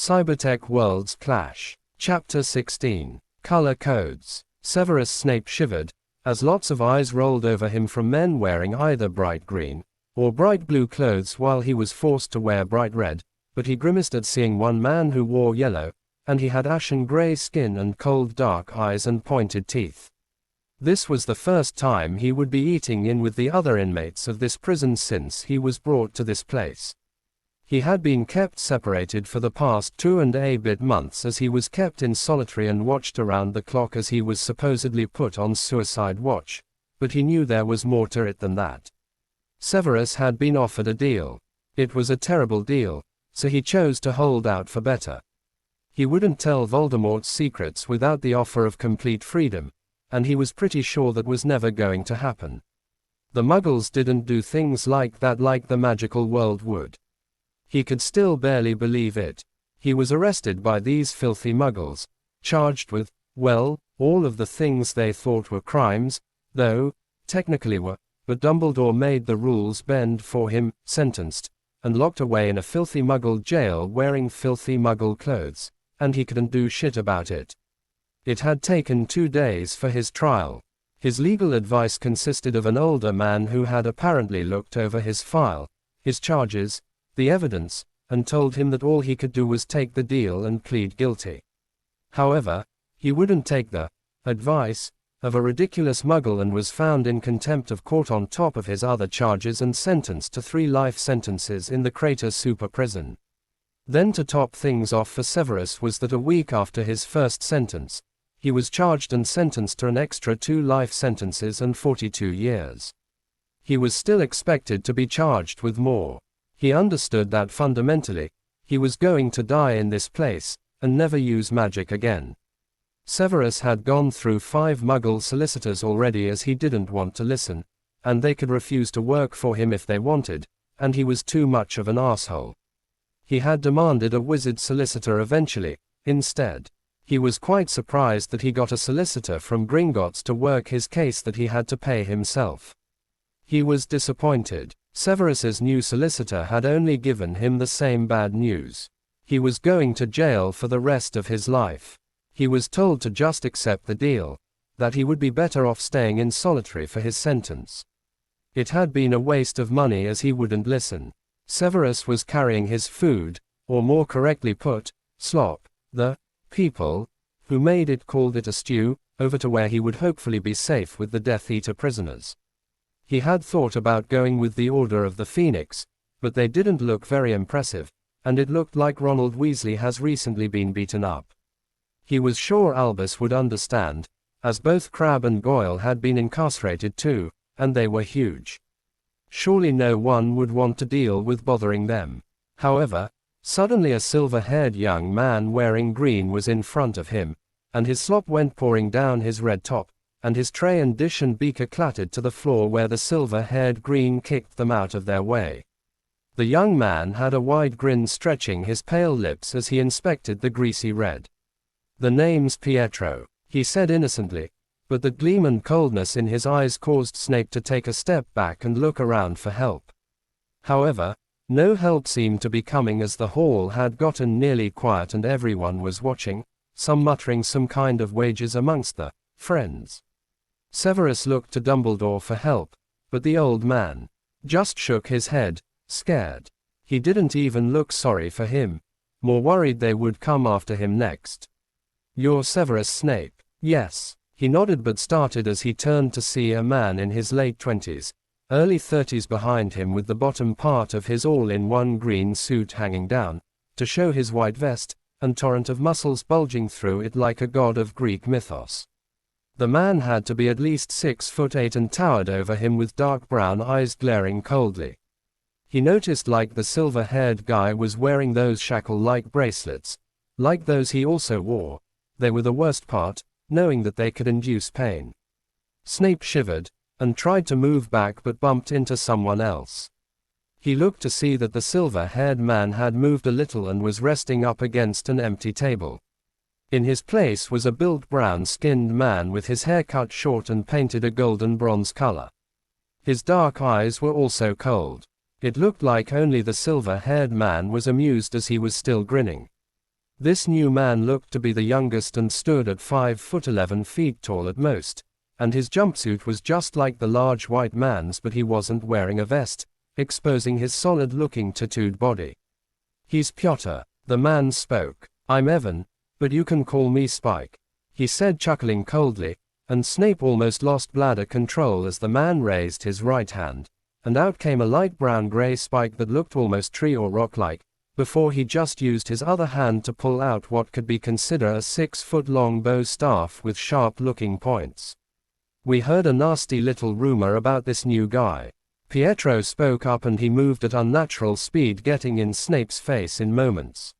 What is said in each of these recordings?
CyberTech Worlds Clash. Chapter 16. Color Codes. Severus Snape shivered, as lots of eyes rolled over him from men wearing either bright green or bright blue clothes while he was forced to wear bright red, but he grimaced at seeing one man who wore yellow, and he had ashen gray skin and cold dark eyes and pointed teeth. This was the first time he would be eating in with the other inmates of this prison since he was brought to this place. He had been kept separated for the past 2.5 months as he was kept in solitary and watched around the clock as he was supposedly put on suicide watch, but he knew there was more to it than that. Severus had been offered a deal. It was a terrible deal, so he chose to hold out for better. He wouldn't tell Voldemort's secrets without the offer of complete freedom, and he was pretty sure that was never going to happen. The Muggles didn't do things like that like the magical world would. He could still barely believe it. He was arrested by these filthy Muggles, charged with, well, all of the things they thought were crimes, though, technically were, but Dumbledore made the rules bend for him, sentenced, and locked away in a filthy Muggle jail wearing filthy Muggle clothes, and he couldn't do shit about it. It had taken 2 days for his trial. His legal advice consisted of an older man who had apparently looked over his file, his charges, the evidence, and told him that all he could do was take the deal and plead guilty. However, he wouldn't take the advice of a ridiculous Muggle and was found in contempt of court on top of his other charges and sentenced to 3 life sentences in the Crater Super Prison. Then to top things off for Severus was that a week after his first sentence, he was charged and sentenced to an extra 2 life sentences and 42 years. He was still expected to be charged with more. He understood that fundamentally, he was going to die in this place, and never use magic again. Severus had gone through 5 Muggle solicitors already as he didn't want to listen, and they could refuse to work for him if they wanted, and he was too much of an asshole. He had demanded a wizard solicitor eventually, instead. He was quite surprised that he got a solicitor from Gringotts to work his case that he had to pay himself. He was disappointed. Severus's new solicitor had only given him the same bad news. He was going to jail for the rest of his life. He was told to just accept the deal, that he would be better off staying in solitary for his sentence. It had been a waste of money as he wouldn't listen. Severus was carrying his food, or more correctly put, slop, the people who made it called it a stew, over to where he would hopefully be safe with the Death Eater prisoners. He had thought about going with the Order of the Phoenix, but they didn't look very impressive, and it looked like Ronald Weasley has recently been beaten up. He was sure Albus would understand, as both Crabbe and Goyle had been incarcerated too, and they were huge. Surely no one would want to deal with bothering them. However, suddenly a silver-haired young man wearing green was in front of him, and his slop went pouring down his red top, and his tray and dish and beaker clattered to the floor where the silver-haired green kicked them out of their way. The young man had a wide grin stretching his pale lips as he inspected the greasy red. "The name's Pietro," he said innocently, but the gleam and coldness in his eyes caused Snape to take a step back and look around for help. However, no help seemed to be coming as the hall had gotten nearly quiet and everyone was watching, some muttering some kind of wages amongst the friends. Severus looked to Dumbledore for help, but the old man just shook his head, scared. He didn't even look sorry for him, more worried they would come after him next. "You're Severus Snape?" "Yes." He nodded but started as he turned to see a man in his late 20s, early 30s behind him with the bottom part of his all-in-one green suit hanging down, to show his white vest, and torrent of muscles bulging through it like a god of Greek mythos. The man had to be at least 6'8" and towered over him with dark brown eyes glaring coldly. He noticed like the silver-haired guy was wearing those shackle-like bracelets, like those he also wore. They were the worst part, knowing that they could induce pain. Snape shivered, and tried to move back but bumped into someone else. He looked to see that the silver-haired man had moved a little and was resting up against an empty table. In his place was a built brown-skinned man with his hair cut short and painted a golden bronze color. His dark eyes were also cold. It looked like only the silver-haired man was amused as he was still grinning. This new man looked to be the youngest and stood at 5 foot 11 feet tall at most, and his jumpsuit was just like the large white man's, but he wasn't wearing a vest, exposing his solid-looking tattooed body. "He's Pyotr," the man spoke. "I'm Evan, but you can call me Spike," he said, chuckling coldly, and Snape almost lost bladder control as the man raised his right hand, and out came a light brown-gray spike that looked almost tree or rock-like, before he just used his other hand to pull out what could be considered a 6-foot-long bow staff with sharp-looking points. "We heard a nasty little rumor about this new guy." Pietro spoke up, and he moved at unnatural speed, getting in Snape's face in moments.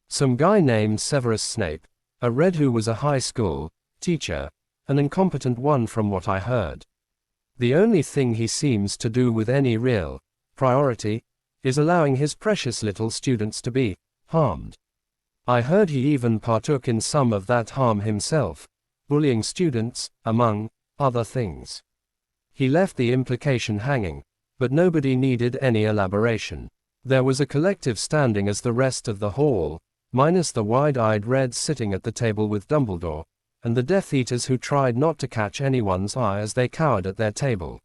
"Some guy named Severus Snape, a red who was a high school teacher, an incompetent one from what I heard. The only thing he seems to do with any real priority is allowing his precious little students to be harmed. I heard he even partook in some of that harm himself, bullying students, among other things." He left the implication hanging, but nobody needed any elaboration. There was a collective standing as the rest of the hall, minus the wide-eyed Reds sitting at the table with Dumbledore, and the Death Eaters who tried not to catch anyone's eye as they cowered at their table.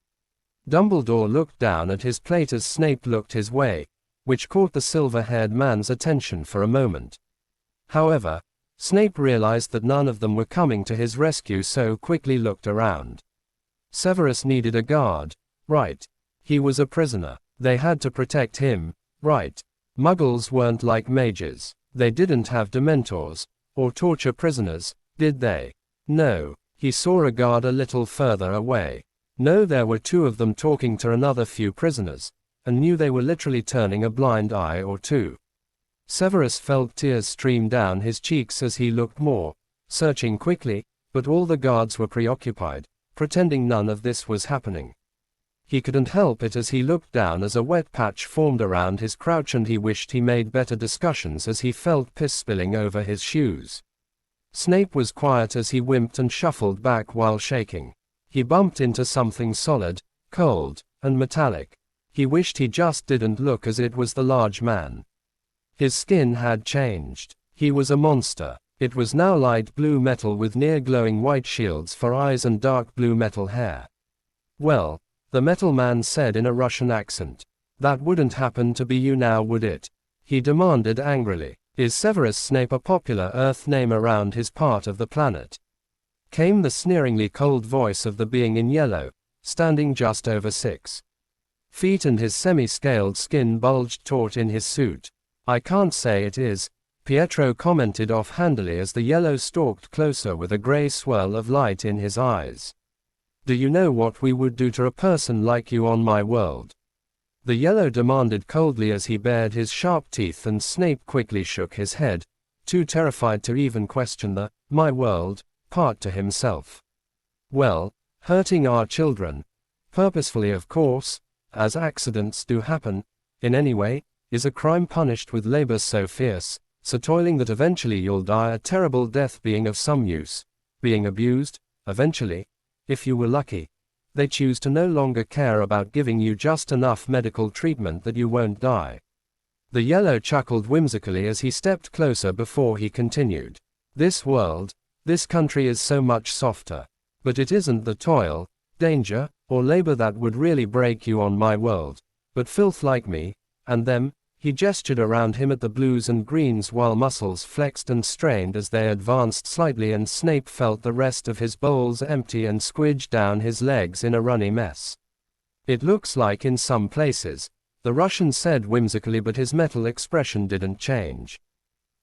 Dumbledore looked down at his plate as Snape looked his way, which caught the silver-haired man's attention for a moment. However, Snape realized that none of them were coming to his rescue, so quickly looked around. Severus needed a guard, right? He was a prisoner. They had to protect him, right? Muggles weren't like mages. They didn't have Dementors, or torture prisoners, did they? No. He saw a guard a little further away. No, there were 2 of them talking to another few prisoners, and knew they were literally turning a blind eye or two. Severus felt tears stream down his cheeks as he looked more, searching quickly, but all the guards were preoccupied, pretending none of this was happening. He couldn't help it as he looked down as a wet patch formed around his crouch, and he wished he made better discussions as he felt piss spilling over his shoes. Snape was quiet as he wimped and shuffled back while shaking. He bumped into something solid, cold, and metallic. He wished he just didn't look, as it was the large man. His skin had changed. He was a monster. It was now light blue metal with near-glowing white shields for eyes and dark blue metal hair. "Well," the metal man said in a Russian accent, "that wouldn't happen to be you now, would it?" he demanded angrily. "Is Severus Snape a popular Earth name around his part of the planet?" Came the sneeringly cold voice of the being in yellow, standing just over 6 feet, and his semi-scaled skin bulged taut in his suit. "I can't say it is," Pietro commented offhandedly as the yellow stalked closer with a gray swirl of light in his eyes. "Do you know what we would do to a person like you on my world?" The yellow demanded coldly as he bared his sharp teeth, and Snape quickly shook his head, too terrified to even question the "my world" part to himself. "Well, hurting our children, purposefully of course, as accidents do happen, in any way, is a crime punished with labor so fierce, so toiling that eventually you'll die a terrible death, being of some use, being abused, eventually, if you were lucky. They choose to no longer care about giving you just enough medical treatment that you won't die." The yellow chuckled whimsically as he stepped closer before he continued. "This world, this country is so much softer. But it isn't the toil, danger, or labor that would really break you on my world, but filth like me, and them." He gestured around him at the blues and greens while muscles flexed and strained as they advanced slightly, and Snape felt the rest of his bowls empty and squidged down his legs in a runny mess. "It looks like in some places," the Russian said whimsically, but his metal expression didn't change.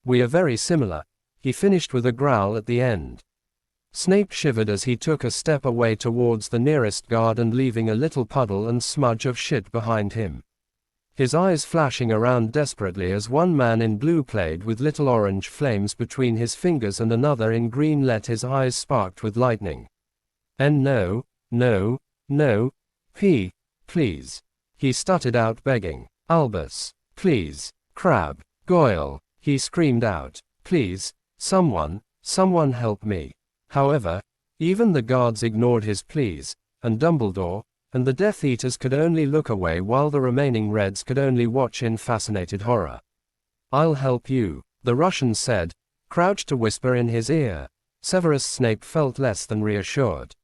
"We are very similar," he finished with a growl at the end. Snape shivered as he took a step away towards the nearest guard and leaving a little puddle and smudge of shit behind him. His eyes flashing around desperately as one man in blue played with little orange flames between his fingers and another in green let his eyes sparked with lightning. "And no, no, no, please," he stuttered out, begging. "Albus, please, Crabbe, Goyle," he screamed out. "Please, someone help me." However, even the guards ignored his pleas, and Dumbledore and the Death Eaters could only look away while the remaining Reds could only watch in fascinated horror. "I'll help you," the Russian said, crouched to whisper in his ear. Severus Snape felt less than reassured.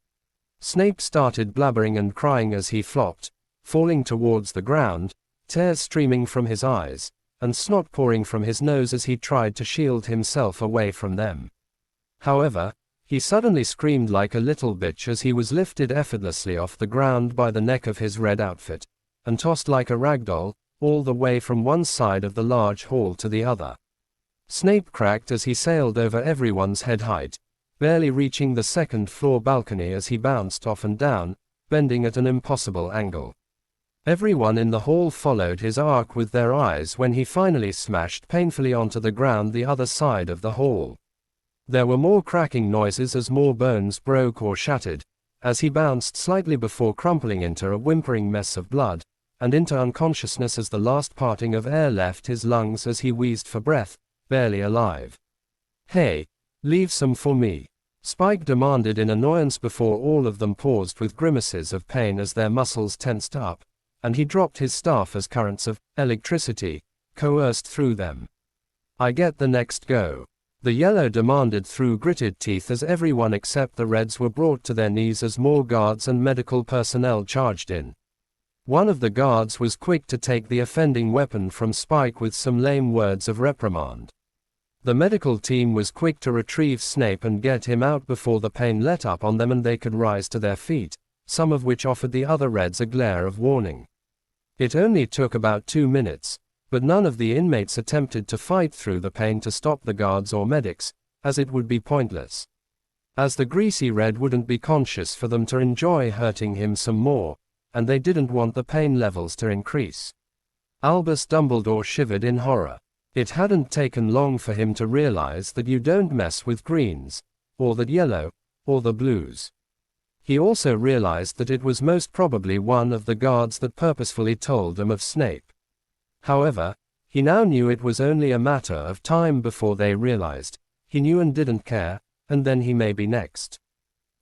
Snape started blabbering and crying as he flopped, falling towards the ground, tears streaming from his eyes, and snot pouring from his nose as he tried to shield himself away from them. However, he suddenly screamed like a little bitch as he was lifted effortlessly off the ground by the neck of his red outfit, and tossed like a ragdoll, all the way from one side of the large hall to the other. Snape cracked as he sailed over everyone's head height, barely reaching the second-floor balcony as he bounced off and down, bending at an impossible angle. Everyone in the hall followed his arc with their eyes when he finally smashed painfully onto the ground the other side of the hall. There were more cracking noises as more bones broke or shattered, as he bounced slightly before crumpling into a whimpering mess of blood, and into unconsciousness as the last parting of air left his lungs as he wheezed for breath, barely alive. "Hey, leave some for me," Spike demanded in annoyance before all of them paused with grimaces of pain as their muscles tensed up, and he dropped his staff as currents of electricity coerced through them. "I get the next go," the Yellow demanded through gritted teeth as everyone except the Reds were brought to their knees as more guards and medical personnel charged in. One of the guards was quick to take the offending weapon from Spike with some lame words of reprimand. The medical team was quick to retrieve Snape and get him out before the pain let up on them and they could rise to their feet, some of which offered the other Reds a glare of warning. It only took about 2 minutes, but none of the inmates attempted to fight through the pain to stop the guards or medics, as it would be pointless. As the greasy Red wouldn't be conscious for them to enjoy hurting him some more, and they didn't want the pain levels to increase. Albus Dumbledore shivered in horror. It hadn't taken long for him to realize that you don't mess with greens, or that yellow, or the blues. He also realized that it was most probably one of the guards that purposefully told them of Snape. However, he now knew it was only a matter of time before they realized. He knew and didn't care, and then he may be next.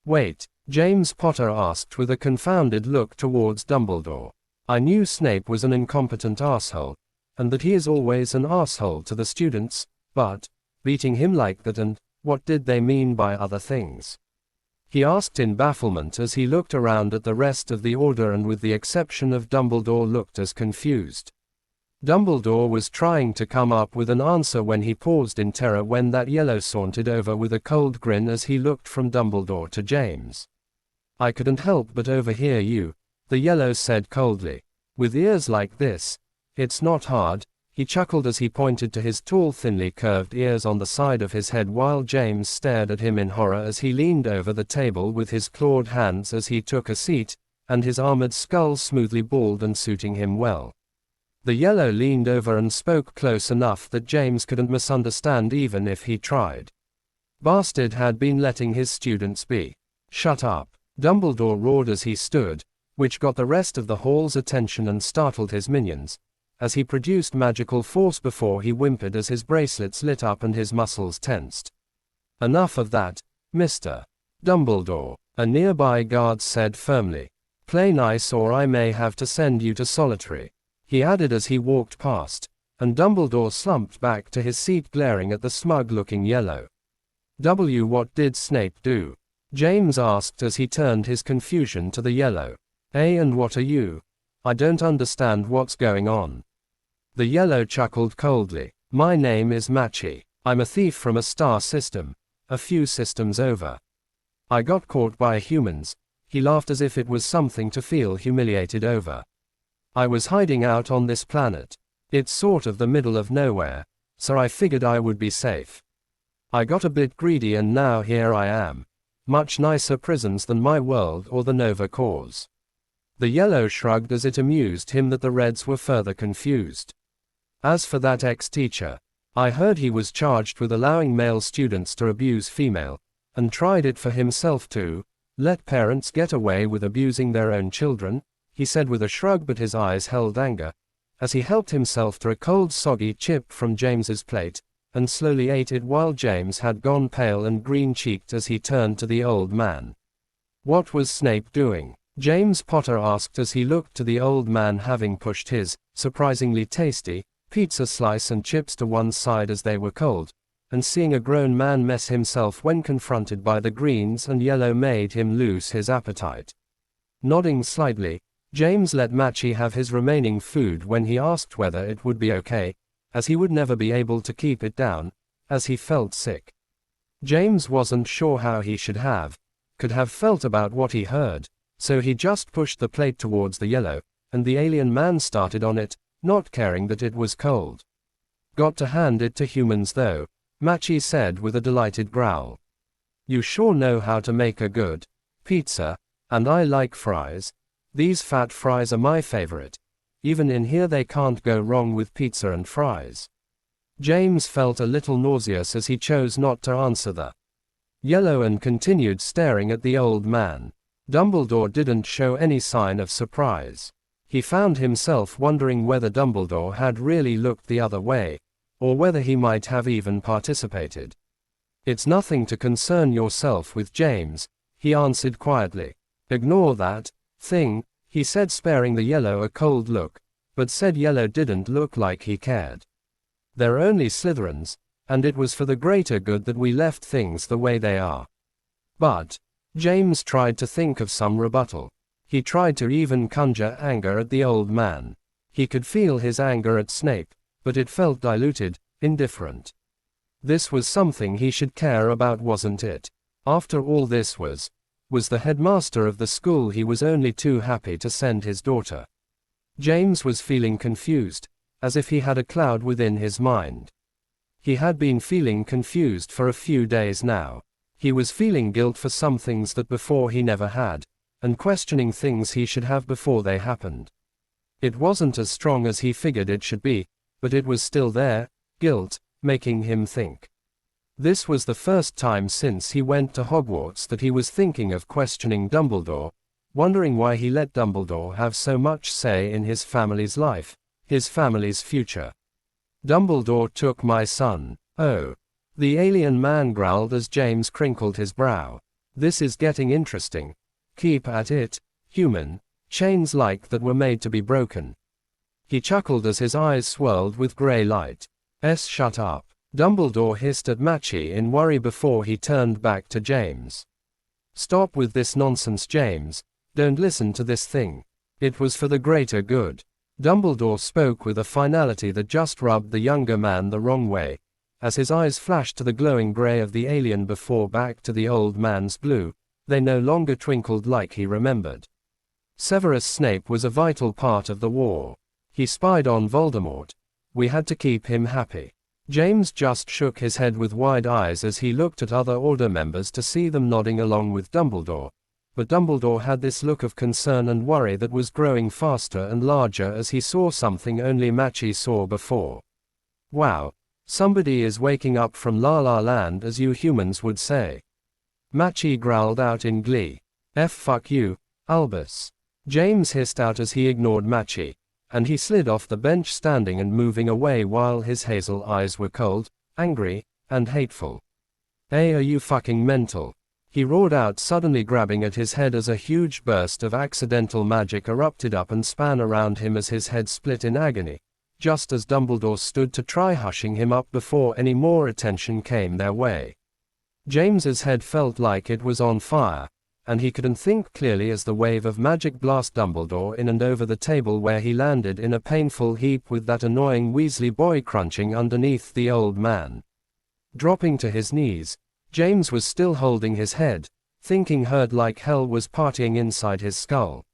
"Wait," James Potter asked with a confounded look towards Dumbledore. "I knew Snape was an incompetent asshole, and that he is always an asshole to the students, but, beating him like that and, what did they mean by other things?" He asked in bafflement as he looked around at the rest of the order and with the exception of Dumbledore looked as confused. Dumbledore was trying to come up with an answer when he paused in terror when that Yellow sauntered over with a cold grin as he looked from Dumbledore to James. "I couldn't help but overhear you," the Yellow said coldly. "With ears like this, it's not hard," he chuckled as he pointed to his tall thinly curved ears on the side of his head while James stared at him in horror as he leaned over the table with his clawed hands as he took a seat, and his armored skull smoothly bald and suiting him well. The Yellow leaned over and spoke close enough that James couldn't misunderstand even if he tried. Bastard had been letting his students be. "Shut up," Dumbledore roared as he stood, which got the rest of the hall's attention and startled his minions, as he produced magical force before he whimpered as his bracelets lit up and his muscles tensed. "Enough of that, Mr. Dumbledore," a nearby guard said firmly. "Play nice or I may have to send you to solitary," he added as he walked past, and Dumbledore slumped back to his seat glaring at the smug-looking Yellow. What did Snape do?" James asked as he turned his confusion to the Yellow. And what are you? I don't understand what's going on." The Yellow chuckled coldly. "My name is Matchy. I'm a thief from a star system, a few systems over. I got caught by humans." He laughed as if it was something to feel humiliated over. "I was hiding out on this planet. It's sort of the middle of nowhere, so I figured I would be safe. I got a bit greedy and now here I am. Much nicer prisons than my world or the Nova Corps." The Yellow shrugged as it amused him that the Reds were further confused. "As for that ex-teacher, I heard he was charged with allowing male students to abuse female, and tried it for himself too. Let parents get away with abusing their own children," he said with a shrug, but his eyes held anger, as he helped himself to a cold soggy chip from James's plate, and slowly ate it while James had gone pale and green-cheeked as he turned to the old man. "What was Snape doing?" James Potter asked as he looked to the old man having pushed his, surprisingly tasty, pizza slice and chips to one side as they were cold, and seeing a grown man mess himself when confronted by the greens and yellow made him lose his appetite. Nodding slightly, James let Matchy have his remaining food when he asked whether it would be okay, as he would never be able to keep it down, as he felt sick. James wasn't sure how he could have felt about what he heard, so he just pushed the plate towards the yellow, and the alien man started on it, not caring that it was cold. Got to hand it to humans though, Matchy said with a delighted growl. You sure know how to make a good pizza, and I like fries. These fat fries are my favorite. Even in here they can't go wrong with pizza and fries. James felt a little nauseous as he chose not to answer the yellow and continued staring at the old man. Dumbledore didn't show any sign of surprise. He found himself wondering whether Dumbledore had really looked the other way, or whether he might have even participated. It's nothing to concern yourself with, James, he answered quietly. Ignore that thing, he said, sparing the yellow a cold look, but said yellow didn't look like he cared. They're only Slytherins, and it was for the greater good that we left things the way they are. But James tried to think of some rebuttal. He tried to even conjure anger at the old man. He could feel his anger at Snape, but it felt diluted, indifferent. This was something he should care about, wasn't it? After all, this was the headmaster of the school he was only too happy to send his daughter. James was feeling confused, as if he had a cloud within his mind. He had been feeling confused for a few days now. He was feeling guilt for some things that before he never had, and questioning things he should have before they happened. It wasn't as strong as he figured it should be, but it was still there, guilt, making him think. This was the first time since he went to Hogwarts that he was thinking of questioning Dumbledore, wondering why he let Dumbledore have so much say in his family's life, his family's future. Dumbledore took my son. Oh. The alien man growled as James crinkled his brow. This is getting interesting. Keep at it, human. Chains like that were made to be broken. He chuckled as his eyes swirled with grey light. Shut up. Dumbledore hissed at Matchy in worry before he turned back to James. Stop with this nonsense, James. Don't listen to this thing. It was for the greater good. Dumbledore spoke with a finality that just rubbed the younger man the wrong way, as his eyes flashed to the glowing grey of the alien before back to the old man's blue. They no longer twinkled like he remembered. Severus Snape was a vital part of the war. He spied on Voldemort. We had to keep him happy. James just shook his head with wide eyes as he looked at other Order members to see them nodding along with Dumbledore, but Dumbledore had this look of concern and worry that was growing faster and larger as he saw something only Matchy saw before. Wow. Somebody is waking up from La La Land, as you humans would say. Matchy growled out in glee. Fuck you, Albus. James hissed out as he ignored Matchy, and he slid off the bench, standing and moving away while his hazel eyes were cold, angry, and hateful. Hey, are you fucking mental? He roared out, suddenly grabbing at his head as a huge burst of accidental magic erupted up and span around him as his head split in agony, just as Dumbledore stood to try hushing him up before any more attention came their way. James's head felt like it was on fire, and he couldn't think clearly as the wave of magic blast Dumbledore in and over the table, where he landed in a painful heap with that annoying Weasley boy crunching underneath the old man. Dropping to his knees, James was still holding his head, thinking hurt like hell was partying inside his skull.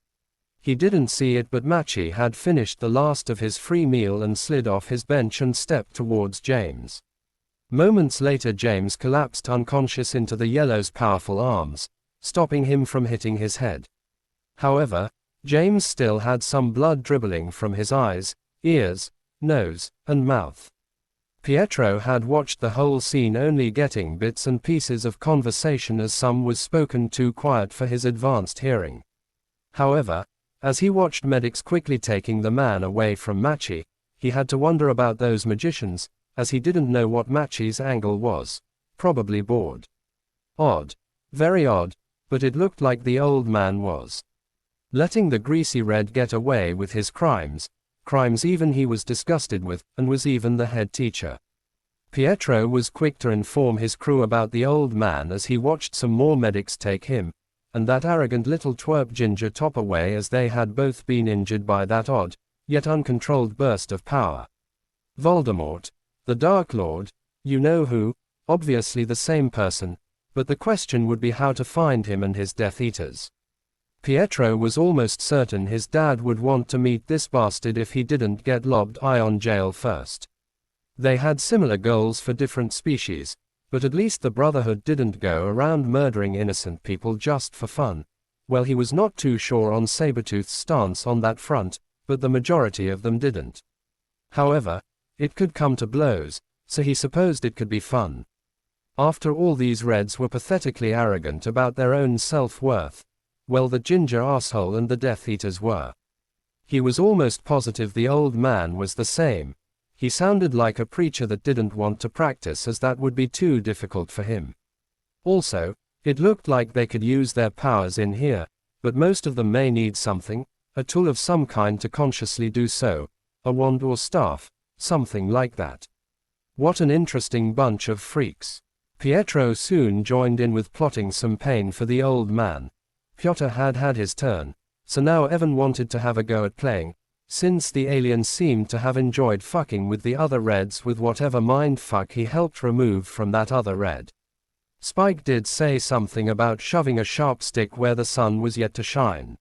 He didn't see it, but Matchy had finished the last of his free meal and slid off his bench and stepped towards James. Moments later, James collapsed unconscious into the yellow's powerful arms, stopping him from hitting his head. However, James still had some blood dribbling from his eyes, ears, nose, and mouth. Pietro had watched the whole scene, only getting bits and pieces of conversation as some was spoken too quiet for his advanced hearing. However, as he watched medics quickly taking the man away from Matchy, he had to wonder about those magicians, as he didn't know what Matchy's angle was. Probably bored. Odd. Very odd, but it looked like the old man was letting the greasy red get away with his crimes crimes even he was disgusted with, and was even the head teacher. Pietro was quick to inform his crew about the old man as he watched some more medics take him, and that arrogant little twerp Ginger top away, as they had both been injured by that odd, yet uncontrolled burst of power. Voldemort, the Dark Lord, you know who, obviously the same person, but the question would be how to find him and his Death Eaters. Pietro was almost certain his dad would want to meet this bastard if he didn't get lobbed Ion jail first. They had similar goals for different species, but at least the Brotherhood didn't go around murdering innocent people just for fun. Well, he was not too sure on Sabretooth's stance on that front, but the majority of them didn't. However, it could come to blows, so he supposed it could be fun. After all, these Reds were pathetically arrogant about their own self-worth. Well, the Ginger asshole and the Death Eaters were. He was almost positive the old man was the same. He sounded like a preacher that didn't want to practice, as that would be too difficult for him. Also, it looked like they could use their powers in here, but most of them may need something, a tool of some kind to consciously do so, a wand or staff, something like that. What an interesting bunch of freaks. Pietro soon joined in with plotting some pain for the old man. Piotr had had his turn, so now Evan wanted to have a go at playing, since the alien seemed to have enjoyed fucking with the other Reds with whatever mindfuck he helped remove from that other Red. Spike did say something about shoving a sharp stick where the sun was yet to shine.